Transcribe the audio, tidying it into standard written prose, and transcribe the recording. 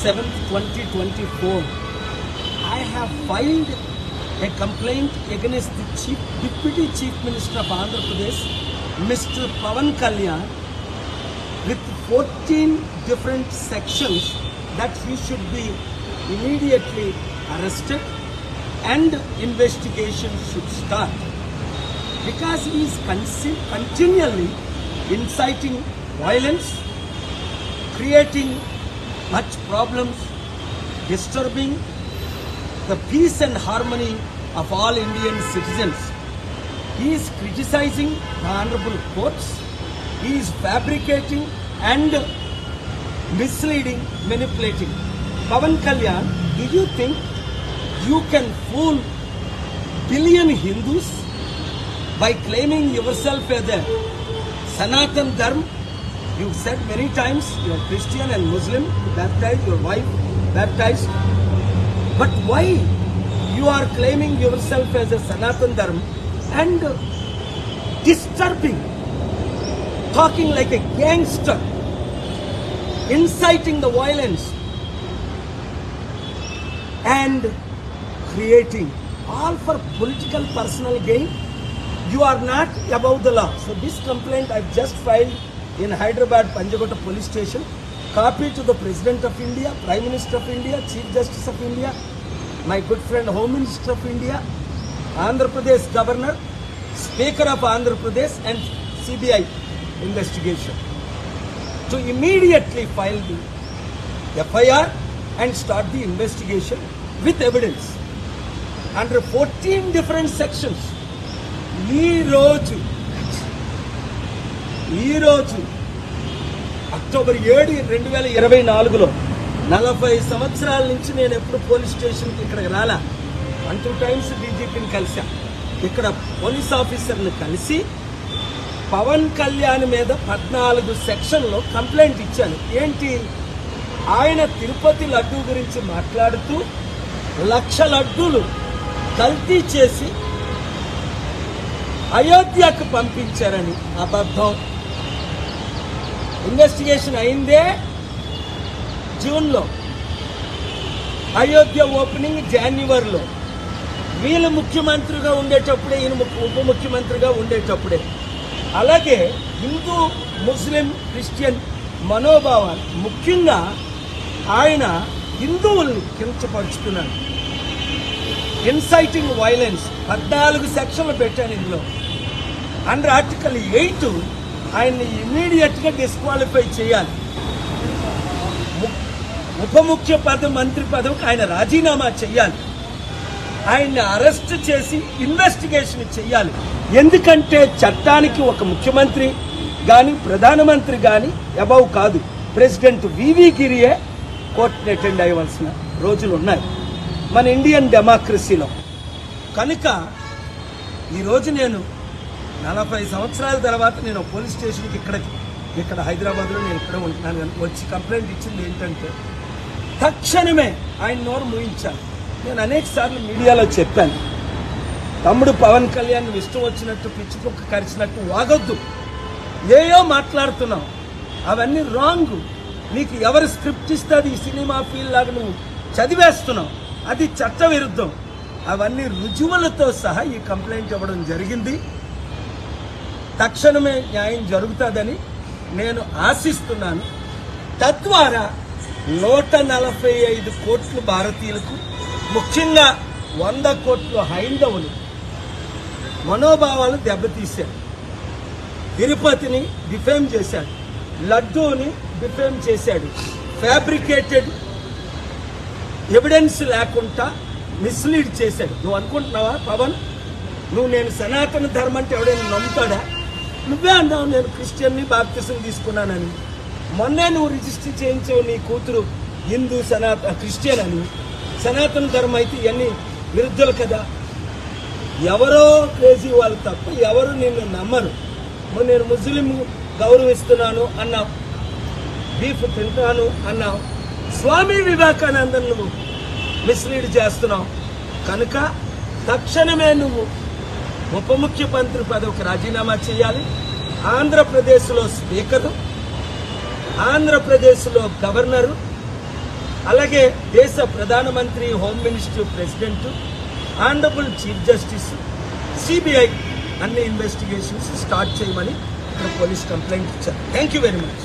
7th, 2024, I have filed a complaint against the Deputy Chief Minister of Andhra Pradesh, Mr. Pawan Kalyan, with 14 different sections that he should be immediately arrested and investigation should start, because he is continually inciting violence, creating much problems, disturbing the peace and harmony of all Indian citizens. He is criticizing the honorable courts. He is fabricating and misleading, manipulating. Pawan Kalyan, do you think you can fool billion Hindus by claiming yourself as a Sanatan Dharma? You said many times you are Christian and Muslim, you baptized, your wife baptized. But why you are claiming yourself as a Sanatan Dharma and disturbing, talking like a gangster, inciting the violence and creating all for political personal gain? You are not above the law. So this complaint I just filed in Hyderabad Panjagota police station, copy to the President of India, Prime Minister of India, Chief Justice of India, my good friend Home Minister of India, Andhra Pradesh Governor, Speaker of Andhra Pradesh, and CBI investigation to immediately file the FIR and start the investigation with evidence under 14 different sections. ఈ రోజు October 7, 2024లో 40 సంవత్సరాల నుంచి నేను ఎప్పుడు police స్టేషన్కి ఇక్కడికి రాలా. 1-2 times డీజీపీని కలిసా. ఇక్కడ పోలీస్ ఆఫీసర్ని కలిసి పవన్ కళ్యాణ్ మీద 14 సెక్షన్లో కంప్లైంట్ ఇచ్చాను. ఏంటి, ఆయన తిరుపతి లడ్డూ గురించి మాట్లాడుతూ 1,00,000 లడ్డూలు కల్తీ చేసి అయోధ్యకు పంపించారని అబద్ధం. ఇన్వెస్టిగేషన్ అయిందే జూన్లో, అయోధ్య ఓపెనింగ్ జనవరిలో. వీళ్ళు ముఖ్యమంత్రిగా ఉండేటప్పుడే, ఈయన ఉప ముఖ్యమంత్రిగా ఉండేటప్పుడే. అలాగే హిందూ, ముస్లిం, క్రిస్టియన్ మనోభావాలు, ముఖ్యంగా ఆయన హిందువుల్ని కించపరుచుకున్నాడు. ఇన్సైటింగ్ వైలెన్స్ 14 సెక్షన్లు పెట్టాను ఇందులో. అండర్ ఆర్టికల్ 8 ఆయన్ని ఇమ్మీడియట్గా డిస్క్వాలిఫై చేయాలి. ఉప ముఖ్య మంత్రి పదవికి ఆయన రాజీనామా చేయాలి. ఆయన్ని అరెస్ట్ చేసి ఇన్వెస్టిగేషన్ చేయాలి. ఎందుకంటే చట్టానికి ఒక ముఖ్యమంత్రి కానీ ప్రధానమంత్రి కానీ అబౌవ్ కాదు. ప్రెసిడెంట్ వివి గిరియే కోర్టుని అటెండ్ అయ్యవలసిన రోజులు ఉన్నాయి మన ఇండియన్ డెమోక్రసీలో. కనుక ఈరోజు నేను 40 సంవత్సరాల తర్వాత నేను పోలీస్ స్టేషన్కి ఇక్కడ హైదరాబాద్లో నేను ఇక్కడ ఉంటున్నాను. వచ్చి కంప్లైంట్ ఇచ్చింది ఏంటంటే తక్షణమే ఆయన నోరు మూయించాలి. నేను అనేక సార్లు మీడియాలో చెప్పాను, తమ్ముడు పవన్ కళ్యాణ్ ఇష్టం వచ్చినట్టు పిచ్చికుక్క కరిచినట్టు వాగొద్దు. ఏయో మాట్లాడుతున్నావు, అవన్నీ రాంగ్. నీకు ఎవరు స్క్రిప్ట్ ఇస్తే అది ఈ సినిమా ఫీల్ లాగా నువ్వు చదివేస్తున్నావు, అది చట్ట విరుద్ధం. అవన్నీ రుజువులతో సహా ఈ కంప్లైంట్ ఇవ్వడం జరిగింది. తక్షణమే న్యాయం జరుగుతుందని నేను ఆశిస్తున్నాను. తద్వారా 145 కోట్లు భారతీయులకు, ముఖ్యంగా 100 కోట్లు హైందవులు మనోభావాలు దెబ్బతీశాడు. తిరుపతిని డిఫేమ్ చేశాడు, లడ్డూని డిఫేమ్ చేశాడు, ఫ్యాబ్రికేటెడ్ ఎవిడెన్స్ లేకుండా మిస్లీడ్ చేశాడు. నువ్వు అనుకుంటున్నావా పవన్, నువ్వు నేను సనాతన ధర్మం అంటే ఎవడైనా నమ్ముతాడా? నువ్వే అన్నావు నేను క్రిస్టియన్ని బాప్తిజం తీసుకున్నానని. మొన్నే నువ్వు రిజిస్టర్ చేయించావు నీ కూతురు హిందూ క్రిస్టియన్ అని. సనాతన ధర్మం అయితే ఇవన్నీ విరుద్ధులు కదా. ఎవరో క్రేజీ వాళ్ళు తప్ప ఎవరు నిన్ను నమ్మరు. నేను ముస్లిం గౌరవిస్తున్నాను అన్నావు, బీఫ్ తింటాను అన్నావు. స్వామి వివేకానందన్ నువ్వు మిస్లీడ్ చేస్తున్నావు. కనుక తక్షణమే నువ్వు ఉప ముఖ్యమంత్రి పదవికి రాజీనామా చేయాలి. ఆంధ్రప్రదేశ్లో స్పీకరు, ఆంధ్రప్రదేశ్లో గవర్నరు, అలాగే దేశ ప్రధానమంత్రి, home minister, president, honourable chief justice, CBI అన్ని ఇన్వెస్టిగేషన్స్ స్టార్ట్ చేయమని పోలీస్ కంప్లైంట్ ఇచ్చారు. Thank you very much.